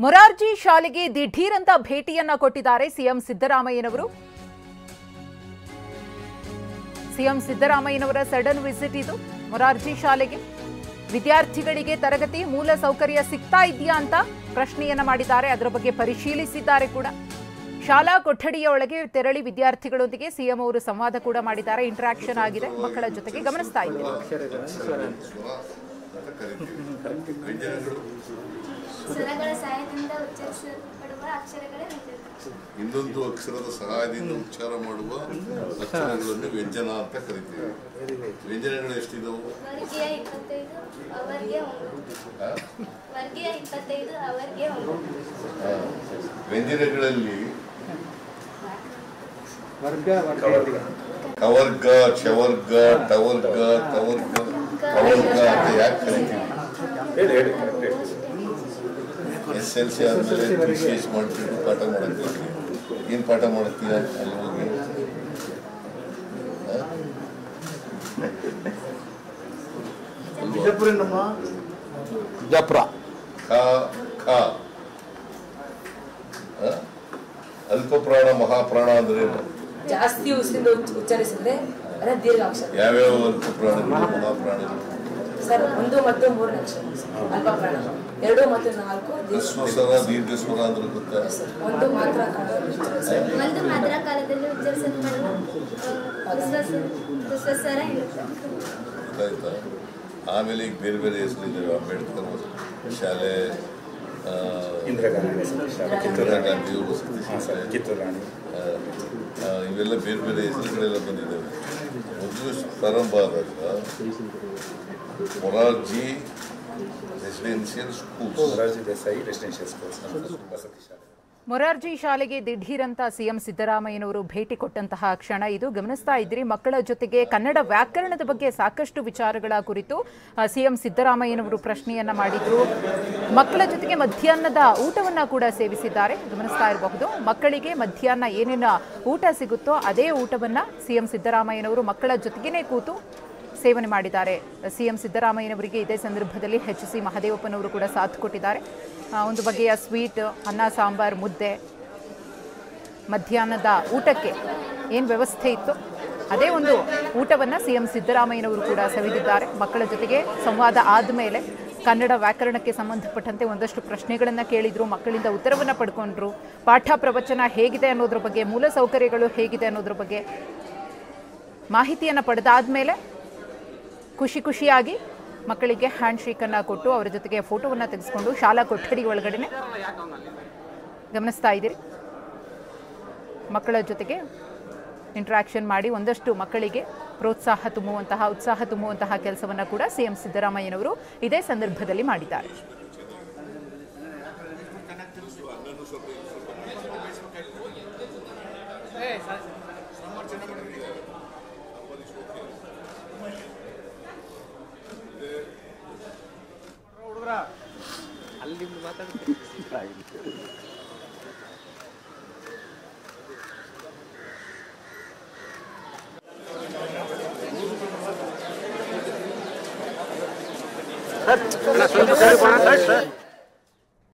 ಮೊರಾರ್ಜಿ ಶಾಲೆಗೆ ದಿಢೀರಂತ ಭೇಟಿಯನ್ನ ಕೊಟ್ಟಿದ್ದಾರೆ ಸಿಎಂ ಸಿದ್ದರಾಮಯ್ಯನವರು. ಸಿಎಂ ಸಿದ್ದರಾಮಯ್ಯನವರ ಸಡನ್ ವಿಸಿಟ್ ಇದು ಮೊರಾರ್ಜಿ ಶಾಲೆಗೆ. ವಿದ್ಯಾರ್ಥಿಗಳಿಗೆ ತರಗತಿ ಮೂಲ ಸೌಕರ್ಯ ಸಿಗ್ತಾ ಇದೆಯಾ ಅಂತ ಪ್ರಶ್ನೆಯನ್ನ ಮಾಡಿದ್ದಾರೆ. ಅದರ ಬಗ್ಗೆ ಪರಿಶೀಲಿಸಿದ್ದಾರೆ ಕೂಡ. ಶಾಲಾ ಕೊಠಡಿಯ ಒಳಗೆ ತೆರಳಿ ವಿದ್ಯಾರ್ಥಿಗಳೊಂದಿಗೆ ಸಿಎಂ ಅವರು ಸಂವಾದ ಕೂಡ ಮಾಡಿದ್ದಾರೆ. ಇಂಟರಾಕ್ಷನ್ ಆಗಿದೆ ಮಕ್ಕಳ ಜೊತೆಗೆ. ಗಮನಿಸ್ತಾ ಇದ್ದೀವಿ. ಇನ್ನೊಂದು ಅಕ್ಷರದ ಸಹಾಯದಿಂದ ಉಚ್ಚಾರ ಮಾಡುವ ಅಕ್ಷರಗಳನ್ನು ವ್ಯಂಜನ ಅಂತ ಕರೀತೀವಿ. ವ್ಯಂಜನಗಳು ಎಷ್ಟಿದವು? ವ್ಯಂಜನಗಳಲ್ಲಿ ಕವರ್ಗ, ಚವರ್ಗ, ಟವರ್ಗ, ತವರ್ಗ, ಕವರ್ಗ ಅಂತ ಯಾಕೆ ಕರಿತೀವಿ? SLC ಆದ್ಮೇಲೆ ವಿಶೇಷ ಮಾಡ್ತೀವಿ, ಪಾಠ ಮಾಡಕ್ಕೆ. ಏನ್ ಪಾಠ ಮಾಡ್ತೀಯ ಅಲ್ಲಿ ಹೋಗಿ? ಅಲ್ಪ ಪ್ರಾಣ ಮಹಾಪ್ರಾಣ ಅಂದ್ರೆ ಜಾಸ್ತಿ ಉಚ್ಚರಿಸಿದ್ರೆ ಯಾವ್ಯಾವ ಅಲ್ಪ ಪ್ರಾಣಗಳು ಮಹಾಪ್ರಾಣಗಳು? ಸರ್ 1 ಮತ್ತು 3 ಅಕ್ಷರ ಅಲ್ಪ ಪ್ರಾಣ, 2 ಮತ್ತು 4 ಹ್ರಸ್ವ ಸ್ವರ ದೀರ್ಘ ಸ್ವರ ಅಂದ್ರೆ ಗೊತ್ತಾ? ಒಂದು ಮಾತ್ರ ಕಾಲದಲ್ಲಿ ಉಚ್ಚರಿಸಲ್ಪಡುವ ಸ್ವರ ಇರುತ್ತೆ. ಗೊತ್ತಾಯ್ತಾ? ಆಮೇಲೆ ಈಗ ಬೇರೆ ಬೇರೆ ಹೆಸರಿದ್ದಾವೆ. ಅಂಬೇಡ್ಕರ್ ಶಾಲೆ, ಇಂದಿರಾ ಗಾಂಧಿ ವಸತಿ ಶಾಲೆ, ಇವೆಲ್ಲ ಬೇರೆ ಬೇರೆ ಹೆಸರುಗಳೆಲ್ಲ ಬಂದಿದ್ದಾವೆ. ಮೊದಲು ಪ್ರಾರಂಭ ಆದಾಗ Morarji residential schools, Morarji Desai residential schools ವಸತಿ ಶಾಲೆ. ಮೊರಾರ್ಜಿ ಶಾಲೆಗೆ ದಿಢೀರಂತ ಸಿಎಂ ಸಿದ್ದರಾಮಯ್ಯನವರು ಭೇಟಿ ಕೊಟ್ಟಂತಹ ಕ್ಷಣ ಇದು. ಗಮನಿಸ್ತಾ ಇದ್ರಿ. ಮಕ್ಕಳ ಜೊತೆಗೆ ಕನ್ನಡ ವ್ಯಾಕರಣದ ಬಗ್ಗೆ ಸಾಕಷ್ಟು ವಿಚಾರಗಳ ಕುರಿತು ಸಿಎಂ ಸಿದ್ದರಾಮಯ್ಯನವರು ಪ್ರಶ್ನೆಯನ್ನ ಮಾಡಿದ್ರು. ಮಕ್ಕಳ ಜೊತೆಗೆ ಮಧ್ಯಾಹ್ನದ ಊಟವನ್ನ ಕೂಡ ಸೇವಿಸಿದ್ದಾರೆ. ಗಮನಿಸ್ತಾ ಇರಬಹುದು. ಮಕ್ಕಳಿಗೆ ಮಧ್ಯಾಹ್ನ ಏನೇನು ಊಟ ಸಿಗುತ್ತೋ ಅದೇ ಊಟವನ್ನ ಸಿಎಂ ಸಿದ್ದರಾಮಯ್ಯನವರು ಮಕ್ಕಳ ಜೊತೆಗೇನೆ ಕೂತು ಸೇವನೆ ಮಾಡಿದ್ದಾರೆ. ಸಿಎಂ ಸಿದ್ದರಾಮಯ್ಯನವರಿಗೆ ಇದೇ ಸಂದರ್ಭದಲ್ಲಿ HC ಮಹದೇವಪ್ಪನವರು ಕೂಡ ಸಾಥ್ ಕೊಟ್ಟಿದ್ದಾರೆ. ಒಂದು ಬಗೆಯ ಸ್ವೀಟ್, ಅನ್ನ ಸಾಂಬಾರ್, ಮುದ್ದೆ, ಮಧ್ಯಾಹ್ನದ ಊಟಕ್ಕೆ ಏನು ವ್ಯವಸ್ಥೆ ಇತ್ತು ಅದೇ ಒಂದು ಊಟವನ್ನು ಸಿಎಂ ಸಿದ್ದರಾಮಯ್ಯನವರು ಕೂಡ ಸವಿದಿದ್ದಾರೆ. ಮಕ್ಕಳ ಜೊತೆಗೆ ಸಂವಾದ ಆದಮೇಲೆ ಕನ್ನಡ ವ್ಯಾಕರಣಕ್ಕೆ ಸಂಬಂಧಪಟ್ಟಂತೆ ಒಂದಷ್ಟು ಪ್ರಶ್ನೆಗಳನ್ನು ಕೇಳಿದರು. ಮಕ್ಕಳಿಂದ ಉತ್ತರವನ್ನು ಪಡ್ಕೊಂಡ್ರು. ಪಾಠ ಪ್ರವಚನ ಹೇಗಿದೆ ಅನ್ನೋದ್ರ ಬಗ್ಗೆ, ಮೂಲ ಸೌಕರ್ಯಗಳು ಹೇಗಿದೆ ಅನ್ನೋದ್ರ ಬಗ್ಗೆ ಮಾಹಿತಿಯನ್ನು ಪಡೆದಾದ್ಮೇಲೆ ಖುಷಿಯಾಗಿ ಮಕ್ಕಳಿಗೆ ಹ್ಯಾಂಡ್ ಶೇಕನ್ನು ಕೊಟ್ಟು ಅವರ ಜೊತೆಗೆ ಫೋಟೋವನ್ನು ತೆಗೆಸ್ಕೊಂಡು ಶಾಲಾ ಕೊಠಡಿ ಒಳಗಡೆ ಗಮನಿಸ್ತಾ ಇದ್ದೀರಿ. ಮಕ್ಕಳ ಜೊತೆಗೆ ಇಂಟ್ರಾಕ್ಷನ್ ಮಾಡಿ ಒಂದಷ್ಟು ಮಕ್ಕಳಿಗೆ ಪ್ರೋತ್ಸಾಹ ತುಂಬುವಂತಹ, ಉತ್ಸಾಹ ತುಂಬುವಂತಹ ಕೆಲಸವನ್ನು ಕೂಡ ಸಿಎಂ ಸಿದ್ದರಾಮಯ್ಯನವರು ಇದೇ ಸಂದರ್ಭದಲ್ಲಿ ಮಾಡಿದ್ದಾರೆ. ಅಲ್ಲಿ ಮಾತಾಡ್ತೀನಿ. ಸರ್